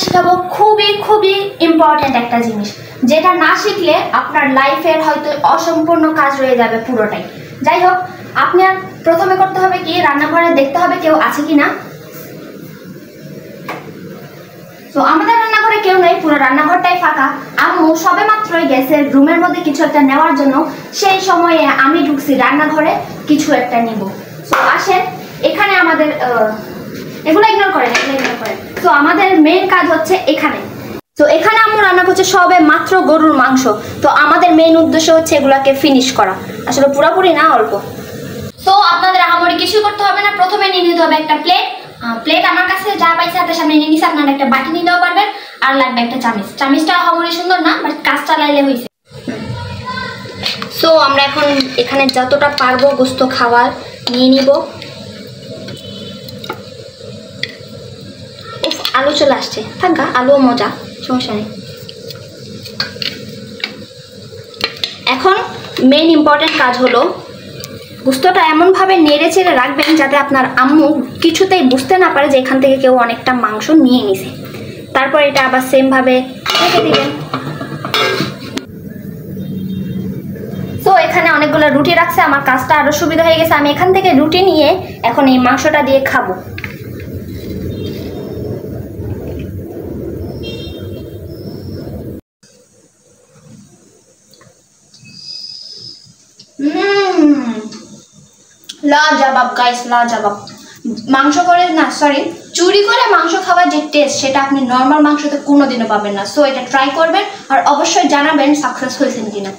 শেখাবো খুবই খুবই ইম্পর্টেন্ট একটা জিনিস, যেটা না শিখলে আপনার লাইফের হয়তো অসম্পূর্ণ কাজ রয়ে যাবে পুরোটাই। যাই হোক, আপনার প্রথমে করতে হবে কি, রান্নাঘরে দেখতে হবে কেউ আছে কি না। তো আমাদের রান্নাঘরে কেউ নেই, পুরো রান্নাঘরটাই ফাঁকা। আম্মু সবে মাত্রই গেছে রুমের মধ্যে কিছু একটা নেওয়ার জন্য, সেই সময়ে আমি ঢুকছি রান্নাঘরে কিছু একটা নিব। তো আসেন, এখানে আমাদের এগুলো ইগনোর করেন। তো আমাদের মেইন কাজ হচ্ছে এখানে। তো এখানে আম্মু রান্না করছে সবে মাত্র গরুর মাংস। তো আমাদের মেইন উদ্দেশ্য হচ্ছে এগুলাকে ফিনিশ করা, আসলে পুরোপুরি না, অল্প। তো আপনাদের আহামরি কিছু করতে হবে না, প্রথমে নিয়ে নিতে হবে একটা প্লেট। আমার কাছে যা পাইছে হাতের সামনে নিয়ে নিছে, আপনারা একটা বাটি নিতেও পারবেন। আর লাগবে একটা চামচ। চামচটা আহামরি সুন্দর না, বাট কাজ চালাইলে হয়েছে। সো আমরা এখন এখানে যতটা পারবো গোস্ত খাবার নিয়ে নিব। আলু চলে আসছে, থাকা আলুও মজা, সমস্যা নেই। এখন মেইন ইম্পর্টেন্ট কাজ হলো গোস্তটা এমনভাবে নেড়ে চেড়ে রাখবেন যাতে আপনার আম্মু কিছুতেই বুঝতে না পারে যে এখান থেকে কেউ অনেকটা মাংস নিয়ে নিছে। তারপর এটা আবার সেমভাবে রেখে দিবেন। তো এখানে অনেকগুলো রুটি রাখছে, আমার কাজটা আরও সুবিধা হয়ে গেছে। আমি এখান থেকে রুটি নিয়ে এখন এই মাংসটা দিয়ে খাবো। লাজবাব গাইস, লাজবাব। মাংস করে না, সরি, চুরি করে মাংস খাওয়ার যে টেস্ট, সেটা আপনি নর্মাল মাংসতে কোনোদিনও পাবেন না। সো এটা ট্রাই করবেন আর অবশ্যই জানাবেন সাকসেস হয়েছেন কিনা।